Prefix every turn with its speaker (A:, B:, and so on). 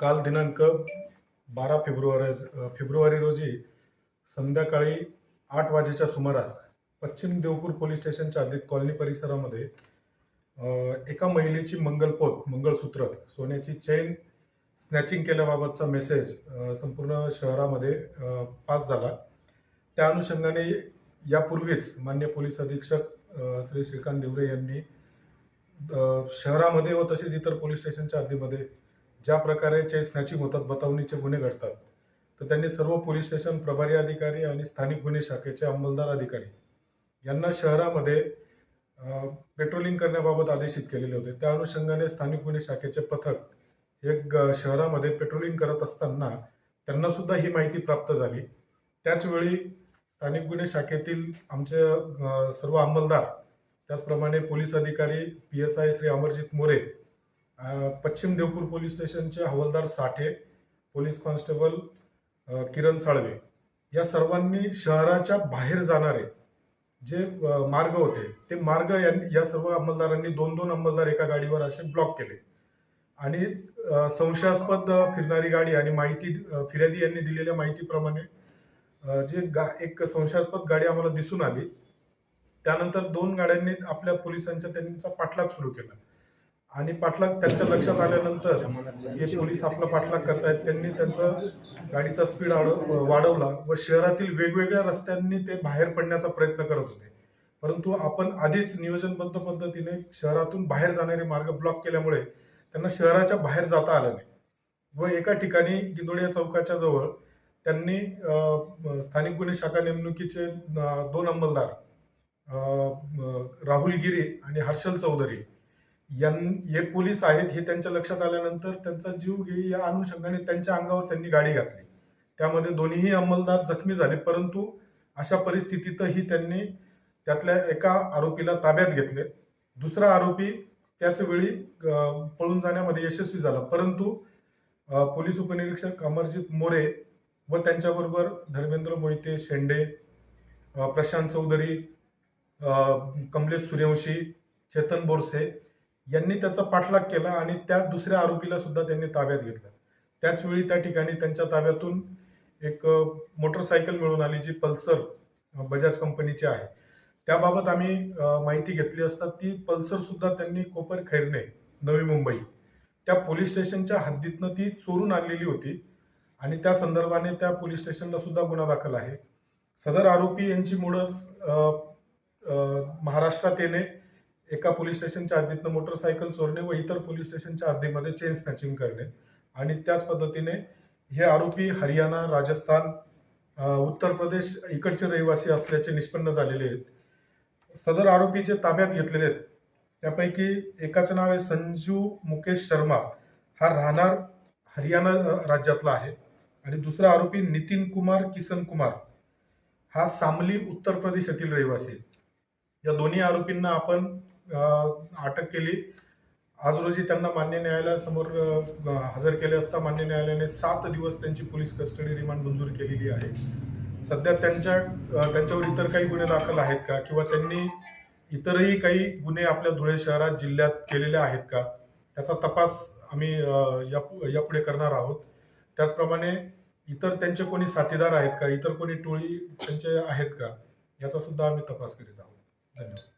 A: काल दिनांक 12 फेब्रुवारी रोजी संध्याकाळी 8 वाजेच्या सुमारास पश्चिम देवपूर पोलीस स्टेशनच्या हद्दीत कॉलनी परिसरामध्ये एका महिलेची मंगळसूत्र, सोन्याची चेन स्नॅचिंग केल्याबाबतचा मेसेज संपूर्ण शहरामध्ये पास झाला. त्या अनुषंगाने यापूर्वीच माननीय पोलीस अधीक्षक श्री श्रीकांत देवरे यांनी शहरामध्ये व तसेच इतर पोलीस स्टेशनच्या हद्दीमध्ये ज्या प्रकारे चेन स्नॅचिंग होतात, बतावणीचे गुन्हे घडतात, तर त्यांनी सर्व पोलीस स्टेशन प्रभारी अधिकारी आणि स्थानिक गुन्हे शाखेचे अंमलदार अधिकारी यांना शहरामध्ये पेट्रोलिंग करण्याबाबत आदेशित केलेले होते. त्या अनुषंगाने स्थानिक गुन्हे शाखेचे पथक एक शहरामध्ये पेट्रोलिंग करत असताना त्यांना सुद्धा ही माहिती प्राप्त झाली. त्याचवेळी स्थानिक गुन्हे शाखेतील आमचे सर्व अंमलदार, त्याचप्रमाणे पोलीस अधिकारी PSI श्री अमरजित मोरे, पश्चिम देवपूर पोलीस स्टेशनचे हवालदार साठे, पोलीस कॉन्स्टेबल किरण साळवे या सर्वांनी शहराच्या बाहेर जाणारे जे मार्ग होते ते मार्ग या सर्व अंमलदारांनी दोन अंमलदार एका गाडीवर असे ब्लॉक केले आणि संशयास्पद फिरणारी गाडी आणि फिर्यादी यांनी दिलेल्या माहितीप्रमाणे एक संशयास्पद गाडी आम्हाला दिसून आली. त्यानंतर 2 गाड्यांनी आपल्या पोलिसांच्या त्यांचा पाठलाग सुरू केला आणि त्यांच्या लक्षात आल्यानंतर हे पोलीस आपला पाठलाग करतायत, त्यांनी त्यांचा गाडीचा स्पीड वाढवला व शहरातील वेगवेगळ्या रस्त्यांनी ते बाहेर पडण्याचा प्रयत्न करत होते. परंतु आपण आधीच नियोजनबद्ध पद्धतीने शहरातून बाहेर जाणारे मार्ग ब्लॉक केल्यामुळे त्यांना शहराच्या बाहेर जाता आलं नाही व एका ठिकाणी गिंदोळिया चौकाच्या जवळ त्यांनी स्थानिक गुन्हे शाखा नेमणुकीचे 2 अंमलदार राहुल गिरी आणि हर्षल चौधरी हे पोलीस आहेत हे त्यांच्या लक्षात आल्यानंतर त्यांचा जीव घेई या अनुषंगाने त्यांच्या अंगावर त्यांनी गाडी घातली. त्यामध्ये दोन्हीही अंमलदार जखमी झाले. परंतु अशा परिस्थितीतही त्यांनी त्यातल्या एका आरोपीला ताब्यात घेतले. दुसरा आरोपी त्याच वेळी पळून जाण्यामध्ये यशस्वी झाला. परंतु पोलीस उपनिरीक्षक अमरजित मोरे व त्यांच्याबरोबर धर्मेंद्र मोहिते शेंडे, प्रशांत चौधरी, कमलेश सूर्यवंशी, चेतन बोरसे यांनी त्याचा पाठलाग केला आणि त्या दुसऱ्या आरोपीला सुद्धा त्यांनी ताब्यात घेतलं. त्याचवेळी त्या ठिकाणी त्यांच्या ताब्यातून एक मोटरसायकल मिळून आली जी पल्सर बजाज कंपनीची आहे. त्याबाबत आम्ही माहिती घेतली असता ती पल्सर सुद्धा त्यांनी कोपर खैरणे, नवी मुंबई त्या पोलीस स्टेशनच्या हद्दीतनं ती चोरून आणलेली होती आणि त्या संदर्भाने त्या पोलीस स्टेशनला सुद्धा गुन्हा दाखल आहे. सदर आरोपी यांची मूळच महाराष्ट्रात येणे, एका पोलीस स्टेशनच्या हद्दीतनं मोटरसायकल चोरणे व इतर पोलीस स्टेशनच्या हद्दीमध्ये चेन स्नॅचिंग करणे आणि त्याच पद्धतीने हे आरोपी हरियाणा, राजस्थान, उत्तर प्रदेश इकडचे रहिवासी असल्याचे निष्पन्न झालेले आहेत. सदर आरोपी जे ताब्यात घेतलेले आहेत त्यापैकी एकाचं नाव आहे संजू मुकेश शर्मा, हा राहणार हरियाणा राज्यातला आहे आणि दुसरा आरोपी नितीन कुमार किसन कुमार, हा सामली उत्तर प्रदेश येथील रहिवासी. या दोन्ही आरोपींना आपण अटक केली. आज रोजी त्यांना मान्य न्यायालयासमोर हजर केले असता मान्य न्यायालयाने 7 दिवस त्यांची पोलीस कस्टडी रिमांड मंजूर केलेली आहे. सध्या त्यांच्यावर इतर काही गुन्हे दाखल आहेत का किंवा त्यांनी इतरही काही गुन्हे आपल्या धुळे शहरात, जिल्ह्यात केलेले आहेत का, त्याचा तपास आम्ही यापुढे करणार आहोत. त्याचप्रमाणे इतर त्यांचे कोणी साथीदार आहेत का, इतर कोणी टोळी त्यांचे आहेत का, याचा सुद्धा आम्ही तपास करीत आहोत. धन्यवाद.